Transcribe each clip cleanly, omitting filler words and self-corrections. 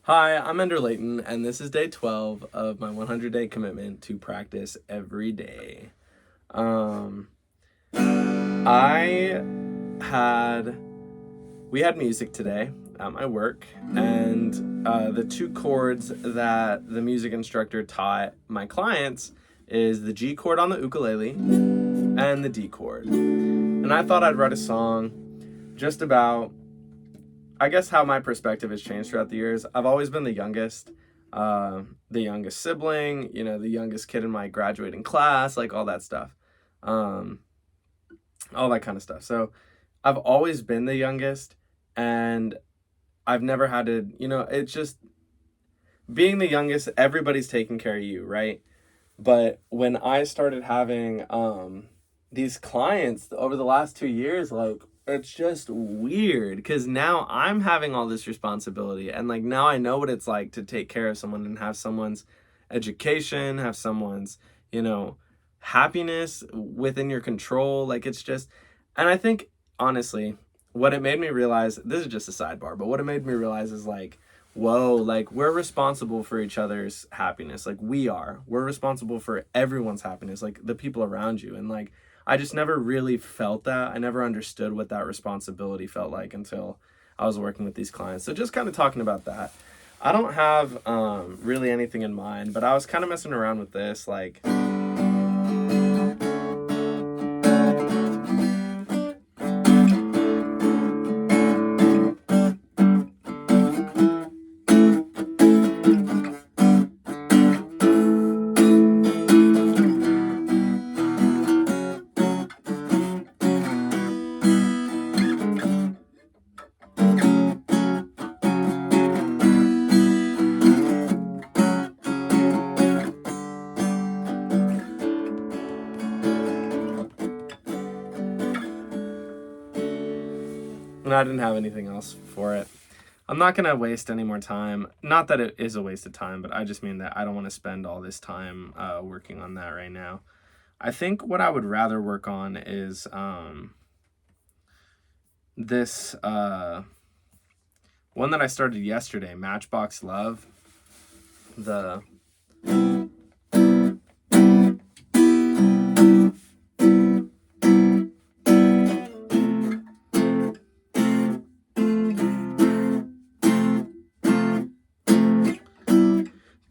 Hi, I'm Ender Layton, and this is day 12 of my 100-day commitment to practice every day. I had we had music today at my work, and the two chords that the music instructor taught my clients is the G chord on the ukulele and the D chord. And I thought I'd write a song just about, I guess, how my perspective has changed throughout the years. I've always been the youngest sibling, the youngest kid in my graduating class, like all that stuff, um, all that kind of stuff. So I've always been the youngest, and I've never had to, it's just being the youngest, everybody's taking care of you, right? But when I started having these clients over the last 2 years, like, it's just weird because now I'm having all this responsibility, and like now I know what it's like to take care of someone and have someone's education, have someone's, happiness within your control. Like, it's just, and I think honestly, what it made me realize, this is just a sidebar, but what it made me realize is like, whoa, like we're responsible for each other's happiness. Like we're responsible for everyone's happiness, like the people around you. And like, I just never really felt that. I never understood what that responsibility felt like until I was working with these clients. So just kind of talking about that. I don't have really anything in mind, but I was kind of messing around with this, like, and I didn't have anything else for it. I'm not going to waste any more time. Not that it is a waste of time, but I just mean that I don't want to spend all this time working on that right now. I think what I would rather work on is this one that I started yesterday, Matchbox Love. The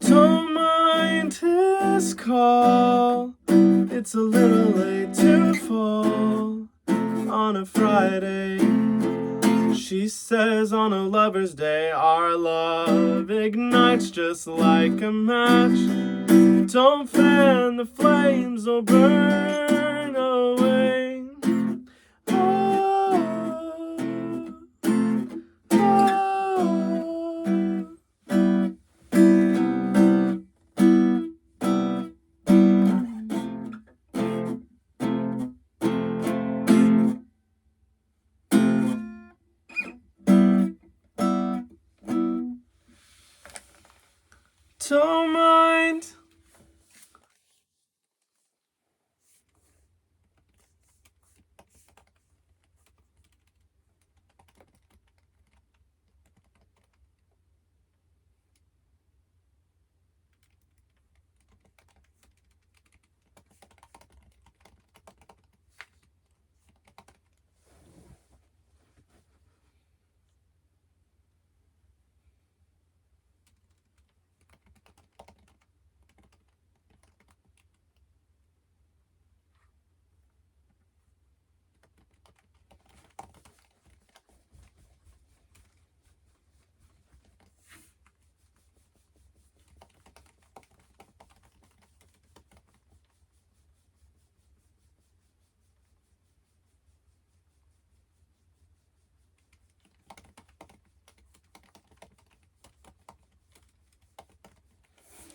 Don't mind his call, it's a little late to fall on a Friday. She says on a lover's day our love ignites just like a match. Don't fan the flames or burn away. Oh, oh. Don't mind.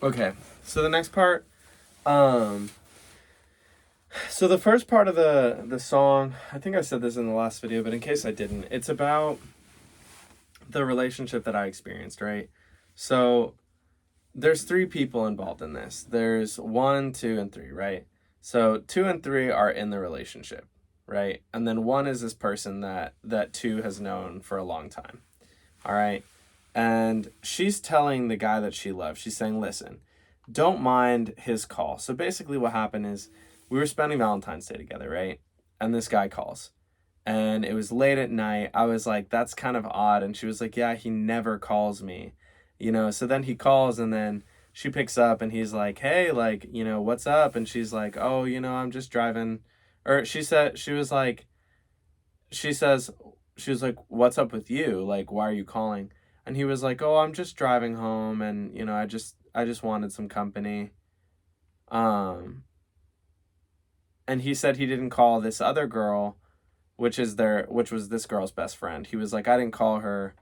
Okay, so the next part, so the first part of the song, I think I said this in the last video, but in case I didn't, it's about the relationship that I experienced, right? So there's three people involved in this. There's 1, 2, and 3, right? So 2 and 3 are in the relationship, right? And then 1 is this person that 2 has known for a long time. All right. And she's telling the guy that she loves, she's saying, listen, don't mind his call. So basically what happened is we were spending Valentine's Day together, right? And this guy calls. And it was late at night. I was like, that's kind of odd. And she was like, yeah, he never calls me. So then he calls, and then she picks up, and he's like, hey, like, what's up? And she's like, oh, I'm just driving. Or she was like, she was like, what's up with you? Like, why are you calling? And he was like, oh, I'm just driving home, and, I just wanted some company. Um, and he said he didn't call this other girl, which was this girl's best friend. He was like, I didn't call her,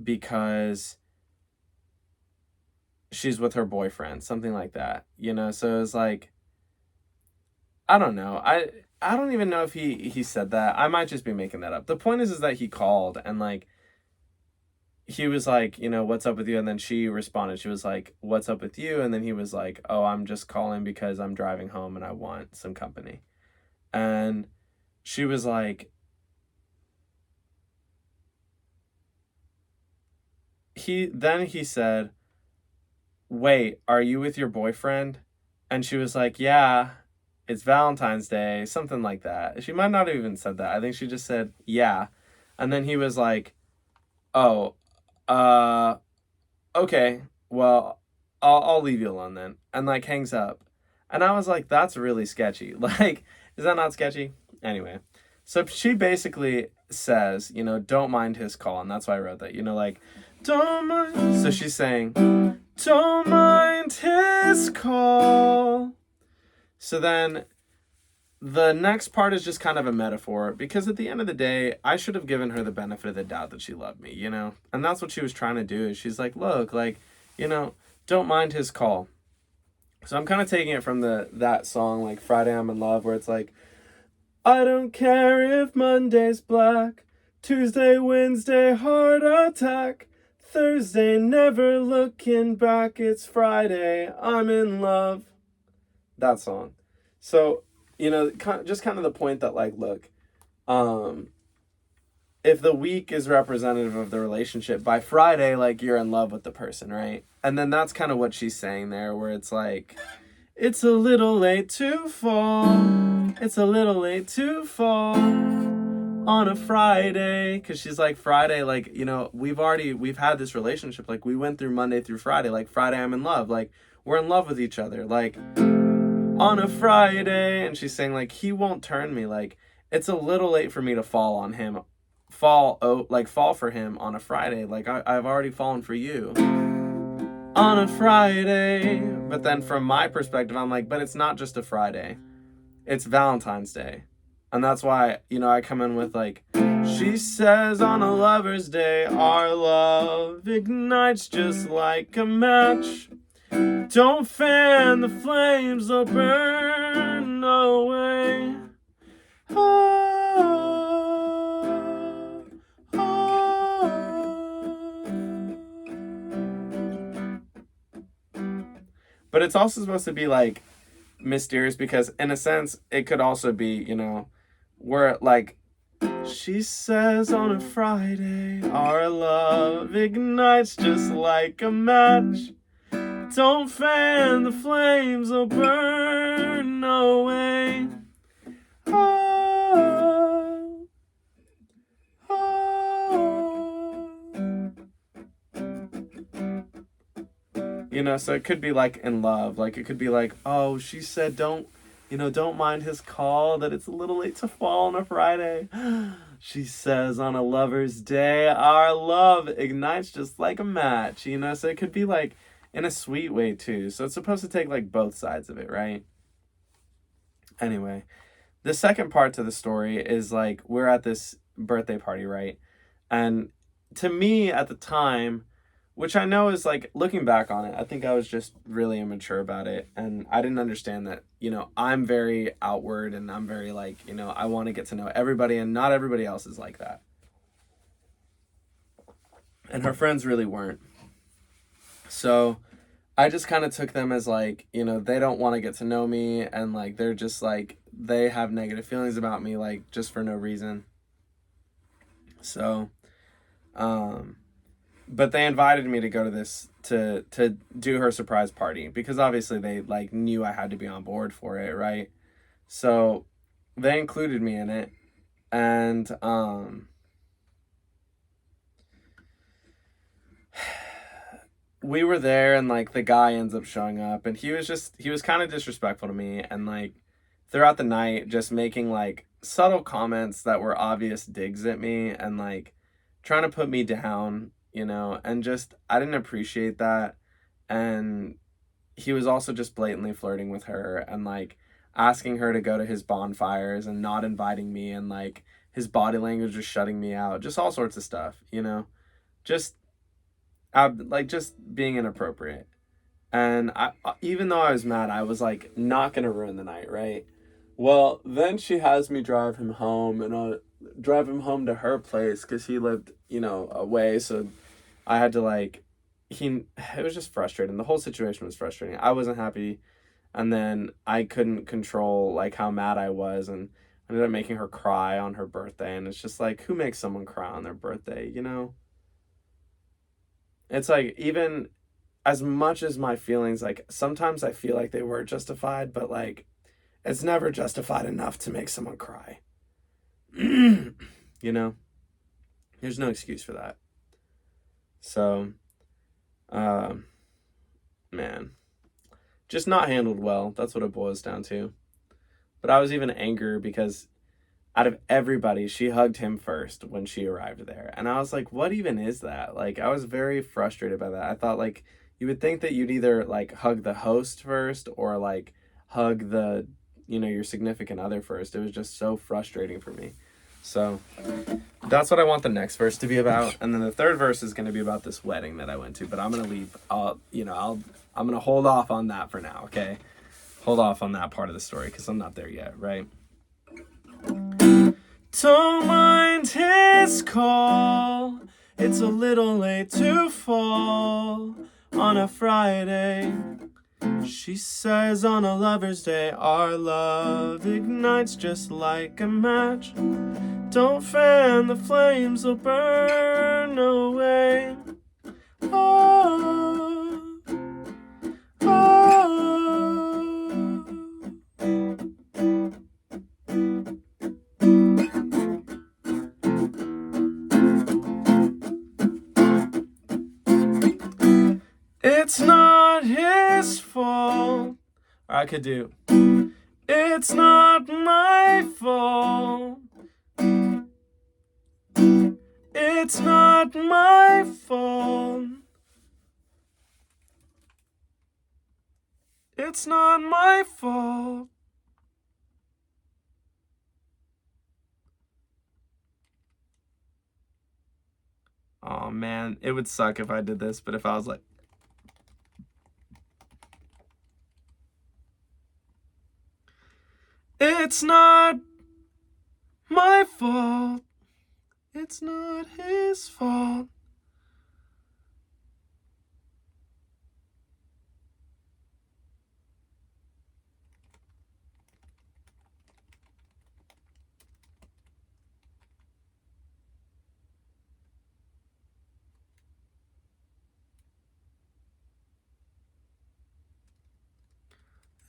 because she's with her boyfriend, something like that. So it was like, I don't know. I don't even know if he said that. I might just be making that up. The point is that he called, and like he was like, what's up with you? And then she responded. She was like, what's up with you? And then he was like, oh, I'm just calling because I'm driving home and I want some company. And she was like, he said, wait, are you with your boyfriend? And she was like, yeah, it's Valentine's Day, something like that. She might not have even said that. I think she just said, yeah. And then he was like, oh, uh, okay, well, I'll leave you alone then. And like hangs up. And I was like, that's really sketchy. Like, is that not sketchy? Anyway, so she basically says, don't mind his call. And that's why I wrote that, like, don't mind. So she's saying, don't mind his call. So then the next part is just kind of a metaphor, because at the end of the day, I should have given her the benefit of the doubt that she loved me, And that's what she was trying to do. Is she's like, look, like, don't mind his call. So I'm kind of taking it from that song, like Friday I'm in Love, where it's like, I don't care if Monday's black, Tuesday, Wednesday, heart attack, Thursday, never looking back, it's Friday, I'm in love. That song. So, just kind of the point that, like, look, if the week is representative of the relationship, by Friday, like, you're in love with the person, right? And then that's kind of what she's saying there, where it's like, it's a little late to fall. It's a little late to fall on a Friday. Because she's like, Friday, like, we've had this relationship. Like, we went through Monday through Friday. Like, Friday, I'm in love. Like, we're in love with each other. Like, on a Friday. And she's saying, like, he won't turn me. Like, it's a little late for me to fall on him. Fall for him on a Friday. Like, I've already fallen for you on a Friday. But then from my perspective, I'm like, but it's not just a Friday. It's Valentine's Day. And that's why, I come in with like, she says on a lover's day, our love ignites just like a match. Don't fan the flames, they'll burn away. Oh, oh. But it's also supposed to be like mysterious, because in a sense it could also be, where like, she says on a Friday, our love ignites just like a match. Don't fan the flames, will burn away. Oh, oh. So it could be like in love. Like, it could be like, oh, she said don't mind his call, that it's a little late to fall on a Friday. She says on a lover's day, our love ignites just like a match, So it could be like in a sweet way too. So it's supposed to take like both sides of it, right? Anyway, the second part to the story is like, we're at this birthday party, right? And to me at the time, which I know is like, looking back on it, I think I was just really immature about it. And I didn't understand that, I'm very outward, and I'm very like, I want to get to know everybody, and not everybody else is like that. And her friends really weren't. So I just kind of took them as like, they don't want to get to know me, and like, they're just like, they have negative feelings about me, like, just for no reason. So Um, but they invited me to go to this to do her surprise party because obviously they like knew I had to be on board for it, right? So they included me in it, and we were there, and like the guy ends up showing up, and he was kind of disrespectful to me, and like throughout the night just making like subtle comments that were obvious digs at me, and like trying to put me down, and just I didn't appreciate that. And he was also just blatantly flirting with her, and like asking her to go to his bonfires and not inviting me, and like his body language was shutting me out, just all sorts of stuff, just like just being inappropriate. And even though I was mad, I was like not gonna ruin the night, right? Well, then she has me drive him home, and I drive him home to her place because he lived, away. So I had to like, it was just frustrating. The whole situation was frustrating. I wasn't happy, and then I couldn't control like how mad I was, and I ended up making her cry on her birthday. And it's just like, who makes someone cry on their birthday? It's like, even as much as my feelings, like sometimes I feel like they were justified, but like it's never justified enough to make someone cry. you know, there's no excuse for that. So, um, man, just not handled well. That's what it boils down to. But I was even angry because out of everybody, she hugged him first when she arrived there. And I was like, what even is that? Like, I was very frustrated by that. I thought, like, you would think that you'd either, like, hug the host first or, like, hug your significant other first. It was just so frustrating for me. So that's what I want the next verse to be about. And then the third verse is going to be about this wedding that I went to. But I'm going to leave, I'm going to hold off on that for now, okay? Hold off on that part of the story because I'm not there yet, right? Don't mind his call. It's a little late to fall on a Friday. She says on a lover's day, our love ignites just like a match. Don't fan the flames, they'll burn away. Oh, oh. It's not his fault. Or I could do, it's not my fault. It's not my fault. It's not my fault. Oh man, it would suck if I did this, but if I was like, it's not my fault. It's not his fault.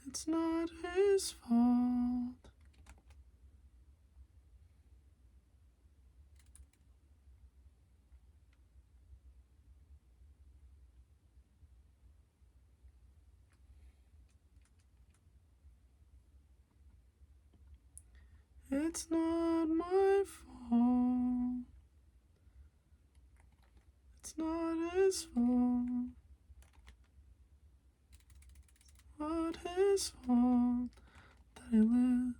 It's not his fault. It's not my fault. It's not his fault. Not his fault that he lives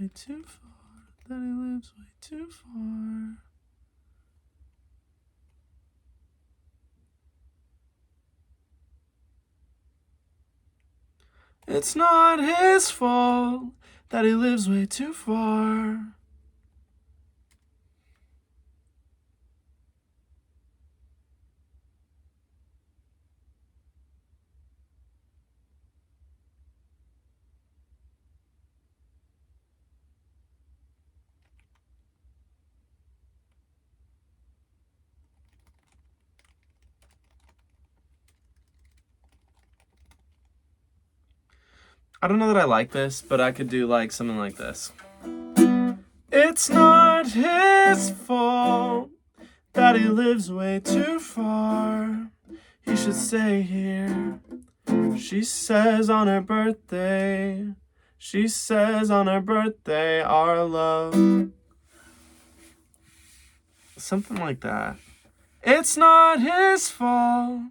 way too far. That he lives way too far. It's not his fault that he lives way too far. I don't know that I like this, but I could do like something like this. It's not his fault that he lives way too far. He should stay here. She says on her birthday. She says on her birthday, our love. Something like that. It's not his fault.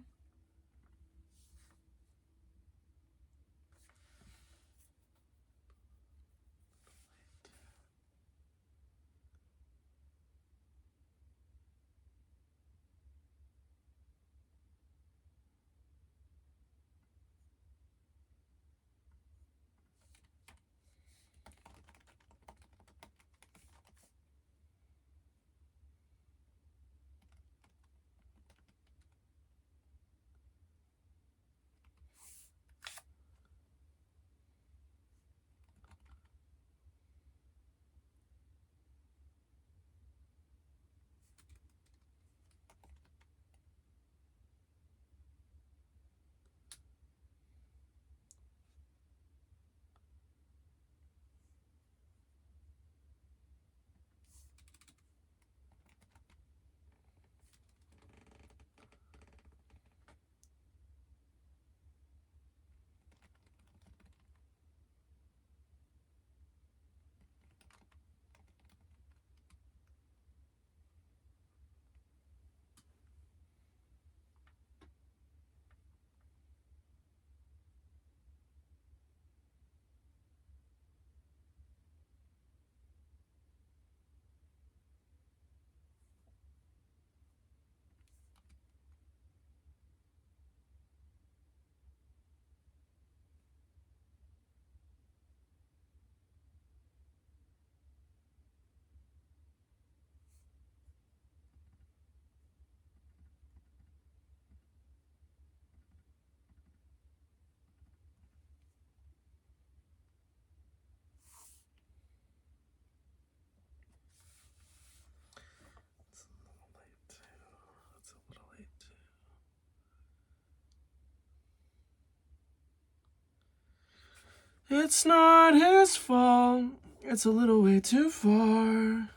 It's not his fault. It's a little way too far.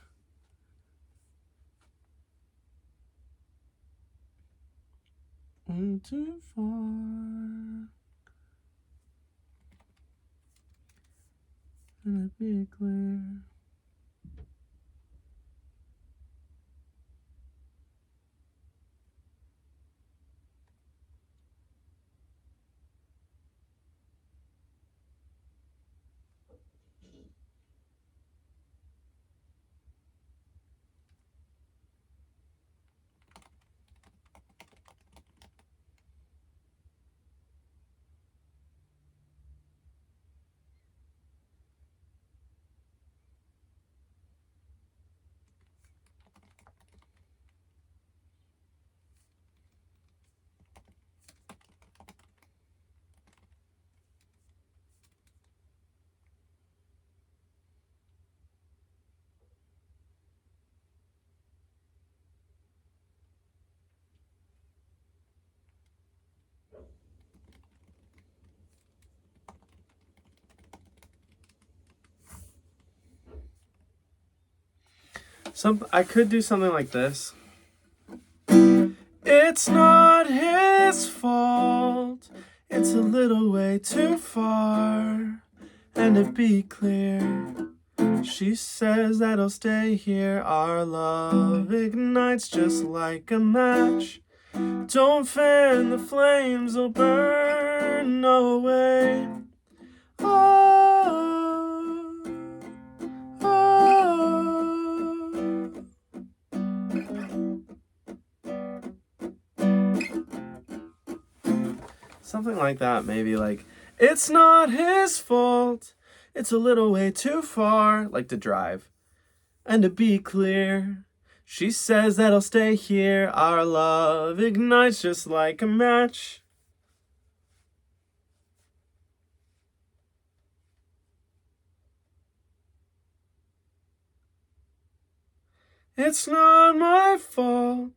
Too far. Let it be clear. I could do something like this. It's not his fault. It's a little way too far. And to be clear, she says that I'll stay here. Our love ignites just like a match. Don't fan the flames, they'll burn away. Oh, oh. Something like that, maybe like, it's not his fault. It's a little way too far, like to drive. And to be clear, she says that I'll stay here. Our love ignites just like a match. It's not my fault.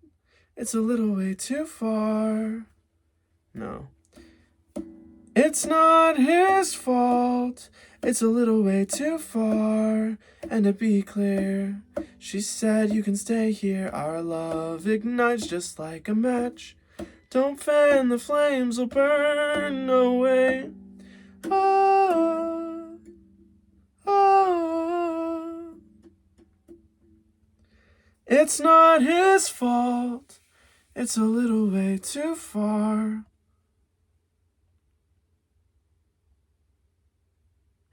It's a little way too far. No. It's not his fault. It's a little way too far. And to be clear, she said you can stay here. Our love ignites just like a match. Don't fan the flames, will burn away. Oh, oh. It's not his fault. It's a little way too far.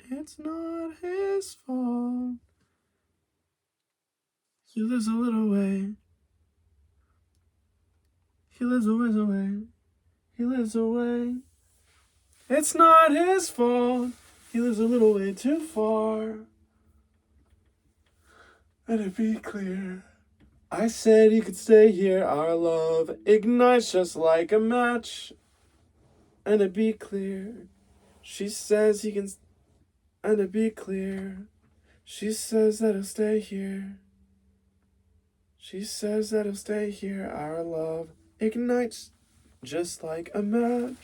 It's not his fault. He lives a little way. He lives a ways away. He lives away. It's not his fault. He lives a little way too far. Let it be clear. I said you could stay here. Our love ignites just like a match. And to be clear, she says he can. And to be clear, she says that he'll stay here. She says that he'll stay here. Our love ignites just like a match.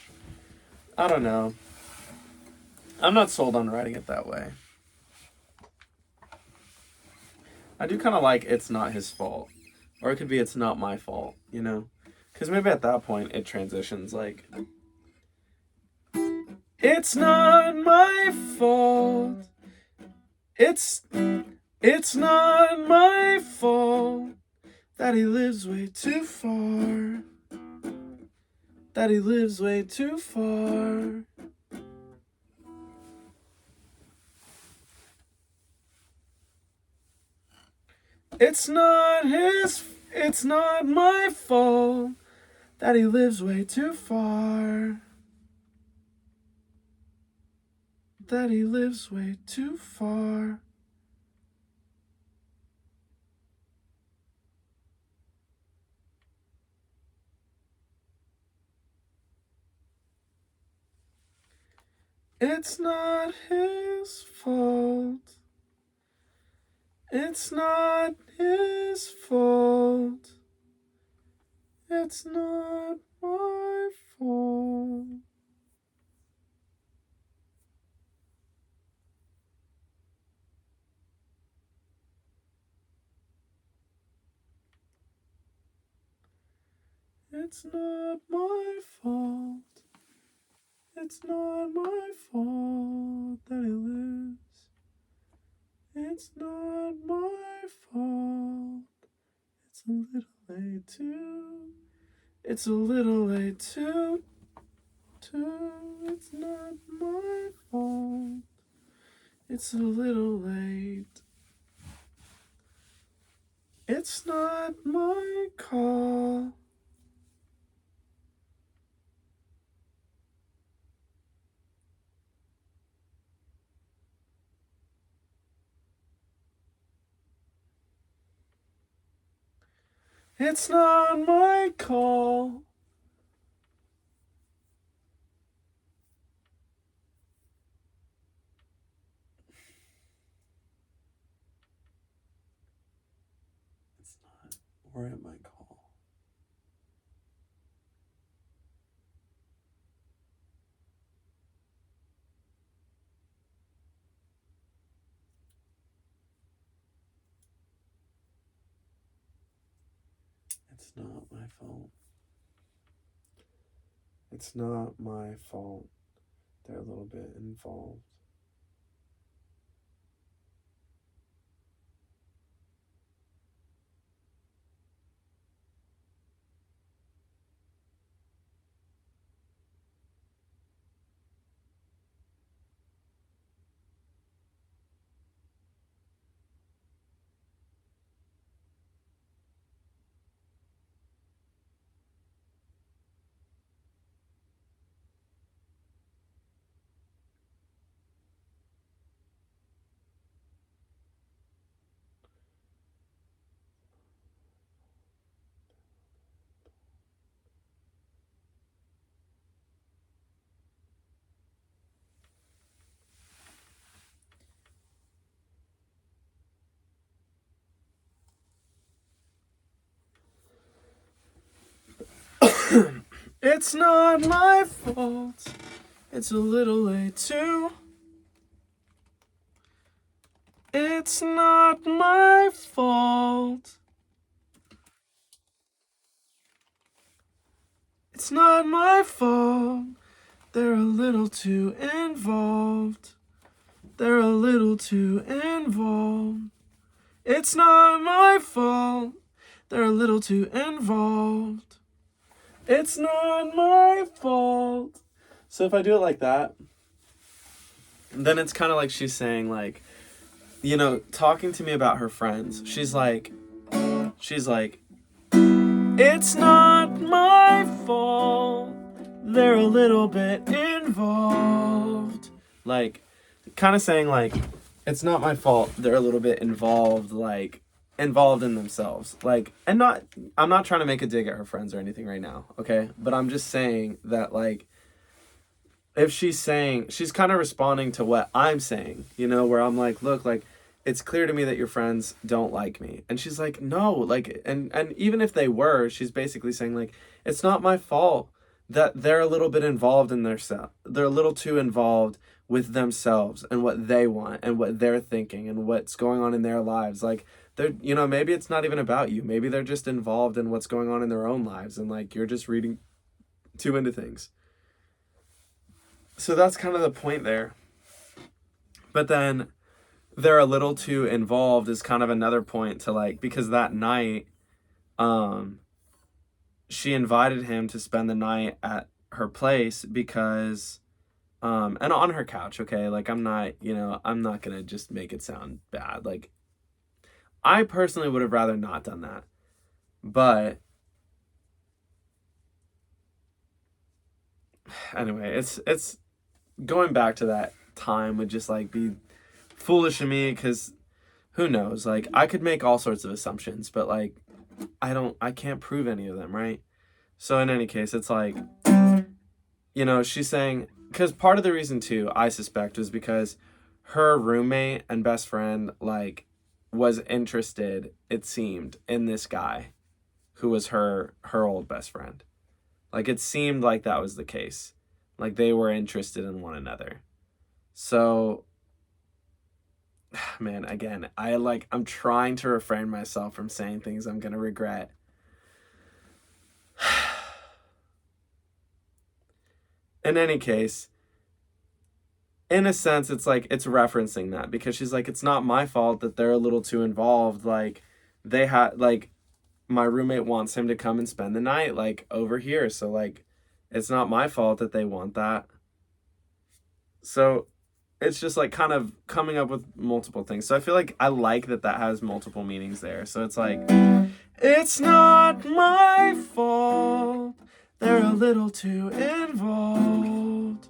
I don't know. I'm not sold on writing it that way. I do kind of like it's not his fault. Or it could be it's not my fault, you know? Because maybe at that point it transitions like, it's not my fault. It's not my fault that he lives way too far. That he lives way too far. It's not my fault that he lives way too far. That he lives way too far. It's not his fault. It's not his fault. It's not my fault. It's not my fault. It's not my fault that he lives. It's not my fault. It's a little late too. It's a little late too. It's not my fault. It's a little late. It's not my call. It's not my call. It's not. We're at my call. It's not my fault. It's not my fault. They're a little bit involved. It's not my fault. It's a little late too. It's not my fault. It's not my fault. They're a little too involved. They're a little too involved. It's not my fault. They're a little too involved. It's not my fault. So if I do it like that, then it's kind of like she's saying, like, you know, talking to me about her friends. She's like, it's not my fault. They're a little bit involved. Like, kind of saying, like, it's not my fault. They're a little bit involved, like, involved in themselves. Like, and not, I'm not trying to make a dig at her friends or anything right now, okay? But I'm just saying that, like, if she's saying, she's kind of responding to what I'm saying, you know, where I'm like, look, like, it's clear to me that your friends don't like me. And she's like, no, like, and even if they were, she's basically saying, like, it's not my fault that they're a little bit involved in their self. They're a little too involved with themselves and what they want and what they're thinking and what's going on in their lives. Like, they're, you know, maybe it's not even about you. Maybe they're just involved in what's going on in their own lives. And, like, you're just reading too into things. So that's kind of the point there. But then they're a little too involved is kind of another point to, like, because that night, she invited him to spend the night at her place because, and on her couch, okay? Like, I'm not, you know, I'm not going to just make it sound bad. Like, I personally would have rather not done that. But anyway, it's going back to that time would just, like, be foolish of me, because who knows, like, I could make all sorts of assumptions, but, like, I can't prove any of them, right? So in any case, it's like, you know, she's saying, because part of the reason too, I suspect, was because her roommate and best friend, like, was interested, it seemed, in this guy who was her old best friend. Like, it seemed like that was the case. Like, they were interested in one another. So, man, again, I'm trying to refrain myself from saying things I'm going to regret. In any case, in a sense, it's like, it's referencing that, because she's like, it's not my fault that they're a little too involved. Like, they had, like, my roommate wants him to come and spend the night, like, over here. So, like, it's not my fault that they want that. So it's just, like, kind of coming up with multiple things. So I feel like I like that has multiple meanings there. So it's like, it's not my fault. They're a little too involved.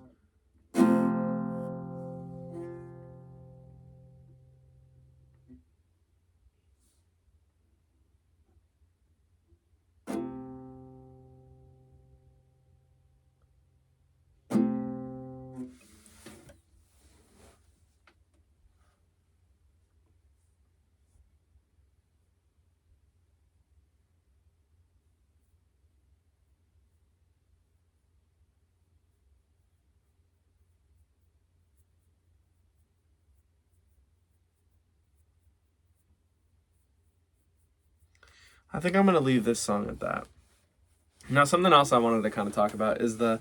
I think I'm going to leave this song at that. Now, something else I wanted to kind of talk about is the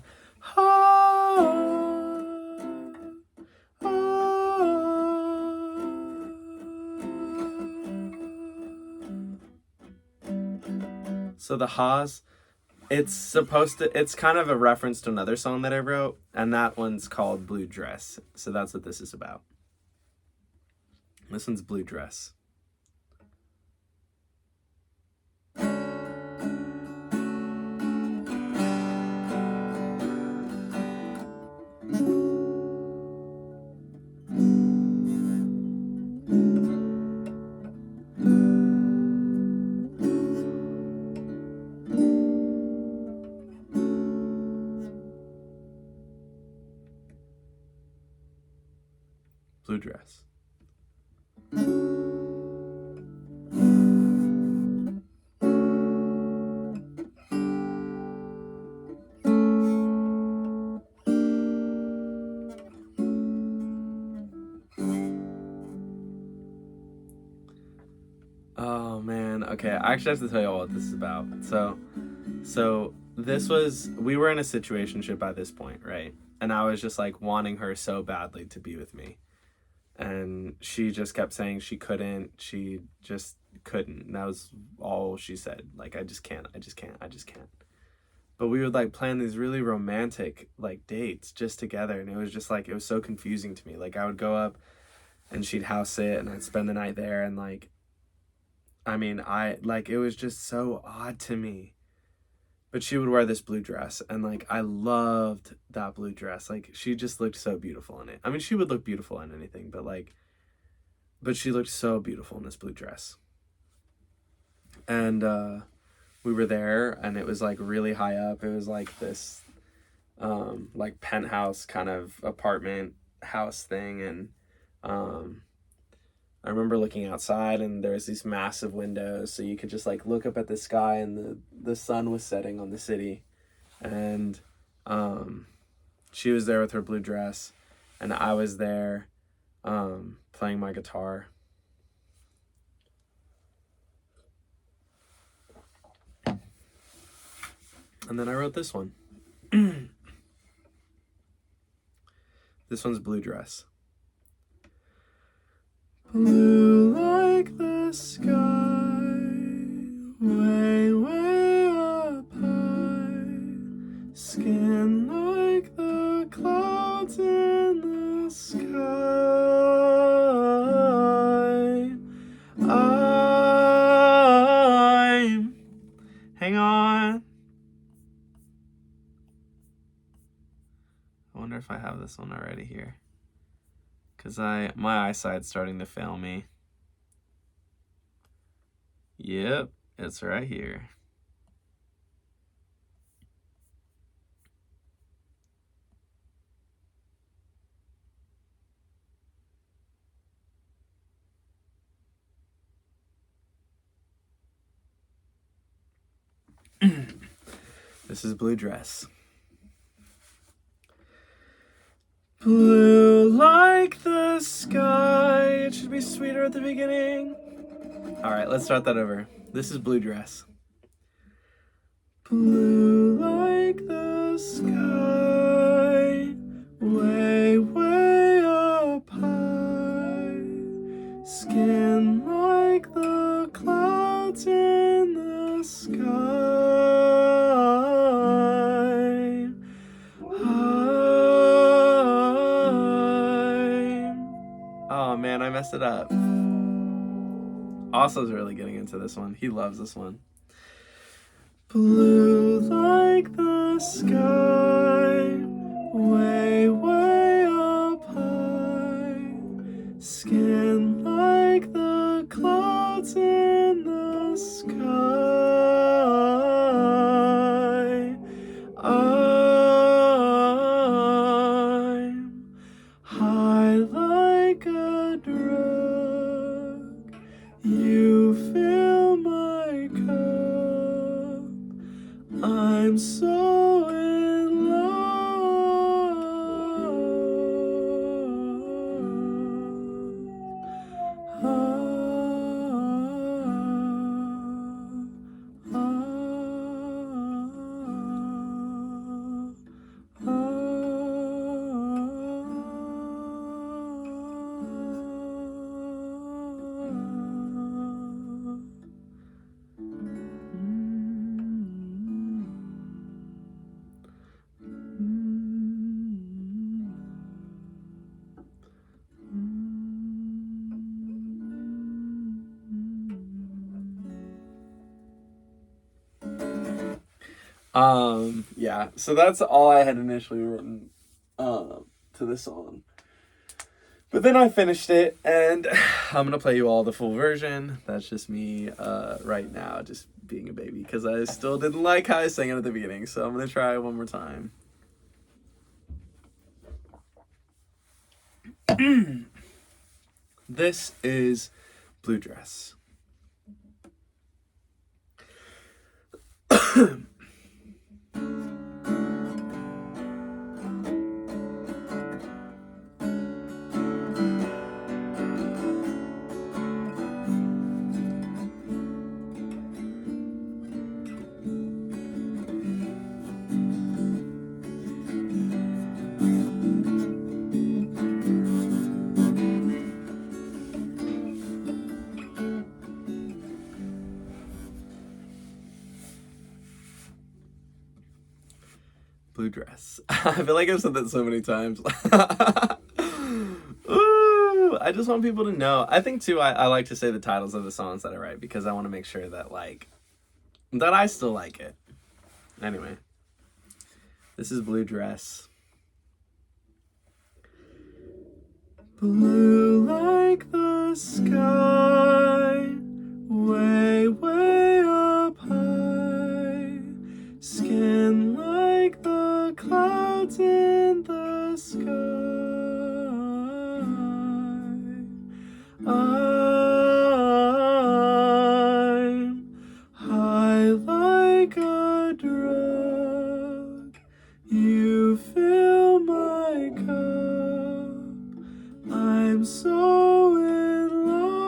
So the Haaas, it's kind of a reference to another song that I wrote, and that one's called Blue Dress. So that's what this is about. This one's Blue Dress. Blue Dress. Okay, I actually have to tell you all what this is about. So we were in a situationship by this point, right? And I was just like wanting her so badly to be with me. And she just kept saying she just couldn't. And that was all she said. Like, I just can't. But we would like plan these really romantic like dates just together, and it was just like, it was so confusing to me. Like, I would go up and she'd house sit and I'd spend the night there, and like, I mean, it was just so odd to me. But she would wear this blue dress, and like, I loved that blue dress. Like, she just looked so beautiful in it. I mean, she would look beautiful in anything, but she looked so beautiful in this blue dress. And we were there, and it was like really high up. It was like this like penthouse kind of apartment house thing, and I remember looking outside, and there was these massive windows, so you could just like look up at the sky, and the sun was setting on the city. And she was there with her blue dress, and I was there playing my guitar. And then I wrote this one. This one's Blue Dress. Blue like the sky, way, way up high, skin like the clouds in the sky. Hang on. I wonder if I have this one already here, because my eyesight's starting to fail me. Yep, it's right here. This is Blue Dress. Blue like the sky. It should be sweeter at the beginning. All right, let's start that over. This is Blue Dress. Blue like the sky, way, way up high, skin like the clouds in the sky. Oh man, I messed it up. Osso's really getting into this one. He loves this one. Blue like the sky, way, way up high, skin like the clouds in the sky. I'm high like a drug, you fill my cup, I'm so in love. Yeah, so that's all I had initially written to the song. But then I finished it, and I'm gonna play you all the full version. That's just me right now, just being a baby, because I still didn't like how I sang it at the beginning, so I'm gonna try it one more time. This is Blue Dress. Blue dress. I feel like I've said that so many times. Ooh, I just want people to know. I think too, I like to say the titles of the songs that I write because I want to make sure that that I still like it. Anyway, this is Blue Dress. Blue like the sky, way, way up high. Skin like the clouds in the sky. I'm high like a drug. You fill my cup. I'm so in love.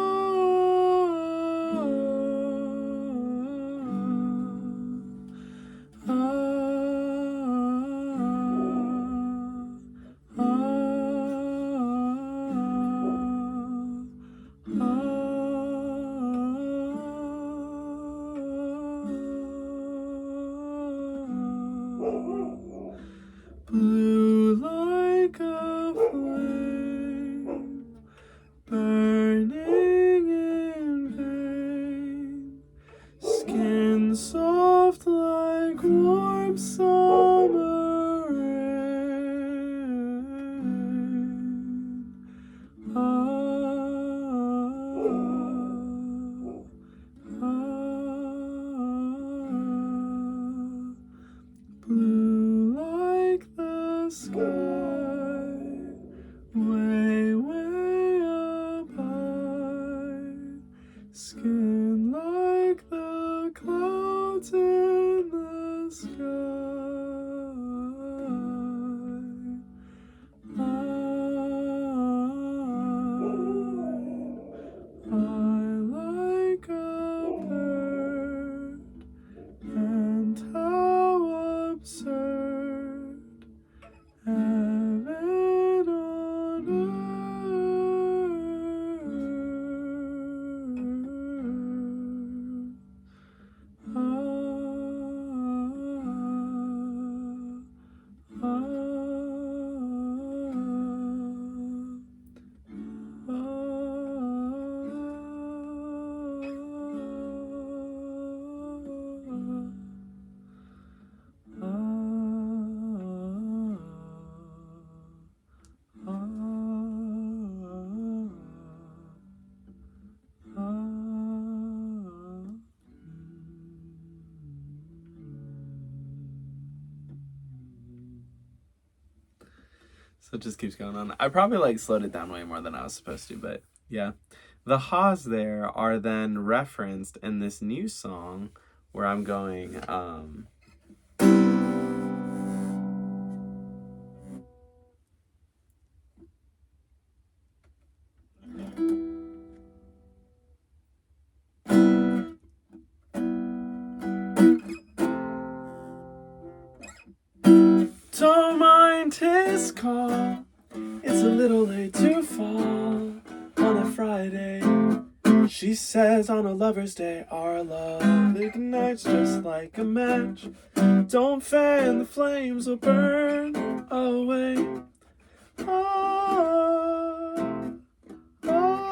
Blue like a flame, burning in vain. Skin soft like warm summer rain. Blue like the sky, way, way up high. Skin like the clouds in the sky. I like a bird, and how absurd, heaven on So it just keeps going on. I probably slowed it down way more than I was supposed to, but yeah. The Haaas there are then referenced in this new song where I'm going, don't mind his call, it's a little late to fall on a Friday. She says on a lover's day our love ignites just like a match. Don't fan the flames or burn away. Ah, ah.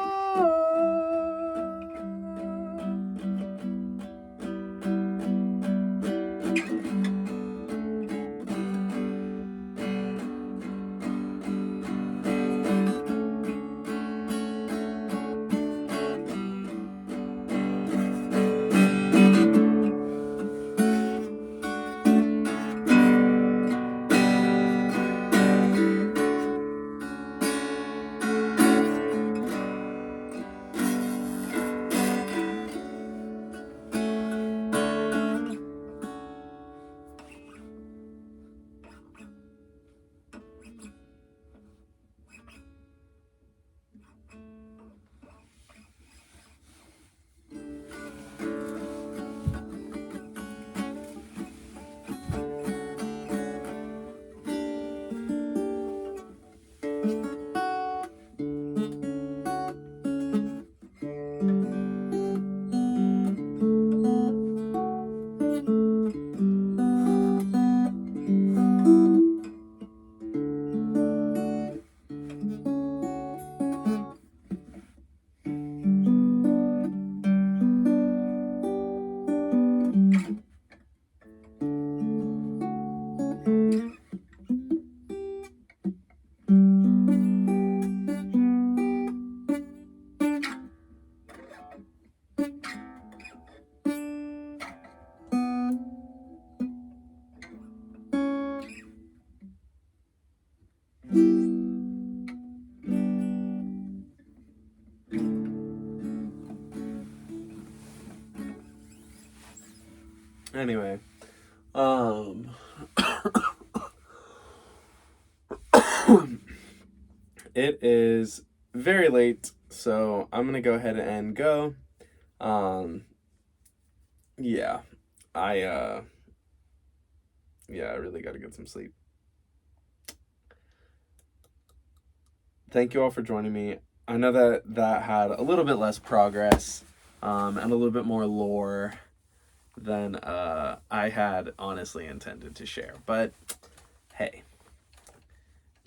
Anyway, it is very late, so I'm gonna go ahead and go. Um, yeah, I yeah, I really gotta get some sleep. Thank you all for joining me. I know that had a little bit less progress, and a little bit more lore than I had honestly intended to share. But hey,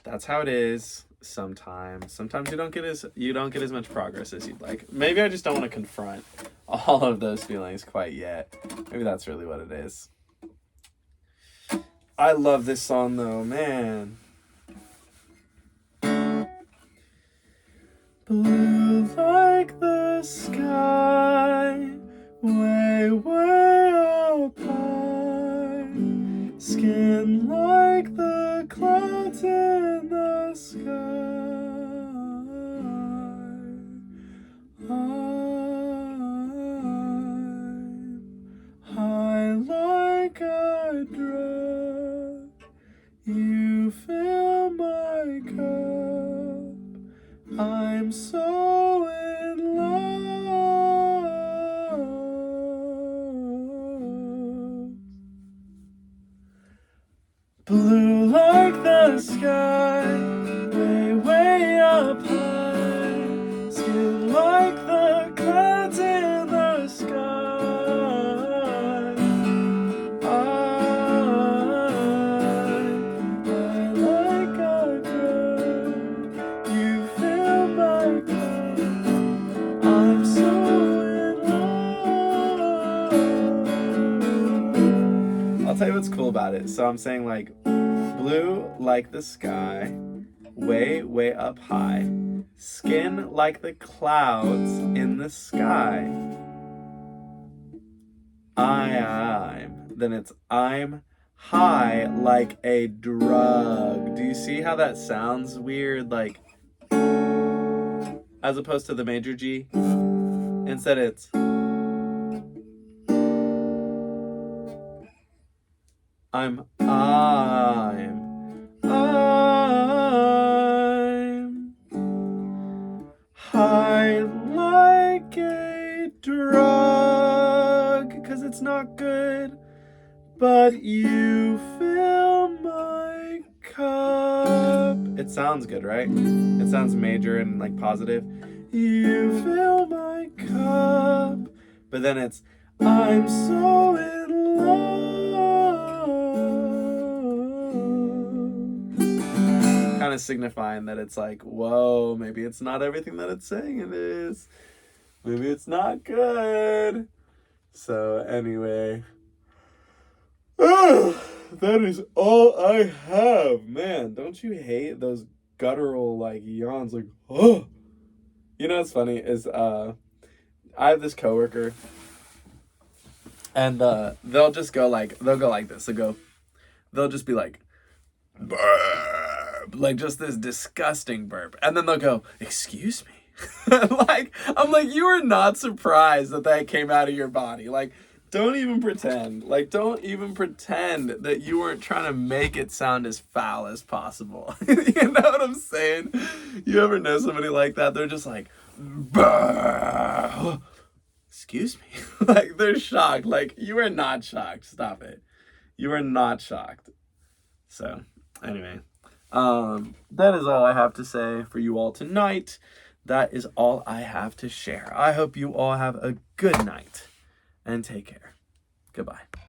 that's how it is. Sometimes you don't get as much progress as you'd like. Maybe I just don't want to confront all of those feelings quite yet. Maybe that's really what it is. I love this song though, man. Blue like the sky, way, way up high. Skin like the clouds in the sky. I'm high like a drug. You fill my cup. I'm so in love. Blue like the sky, way, way up high. Skin like the clouds in the sky. I like a drug. You fill my cup. I'm so in love. I'll tell you what's cool about it. So I'm saying like blue like the sky, way, way up high. Skin like the clouds in the sky. Then it's I'm high like a drug. Do you see how that sounds weird? Like, as opposed to the major G. Instead it's I'm high like a drug, 'cause it's not good, but you fill my cup. It sounds good, right? It sounds major and like positive. You fill my cup, but then it's I'm so in love. Kind of signifying that it's like, whoa, maybe it's not everything that it's saying it is. Maybe it's not good. So anyway, that is all I have. Man, don't you hate those guttural like yawns? Like, oh. You know what's funny is I have this coworker, and they'll go like this. They'll just be like, burp, like just this disgusting burp, and then they'll go, excuse me. Like, I'm like, you are not surprised that came out of your body. Like, don't even pretend. Like, don't even pretend that you weren't trying to make it sound as foul as possible. You know what I'm saying? You ever know somebody like that? They're just like, bah! Excuse me. Like, they're shocked. Like, you are not shocked. Stop it. You are not shocked. So, anyway, that is all I have to say for you all tonight. That is all I have to share. I hope you all have a good night and take care. Goodbye.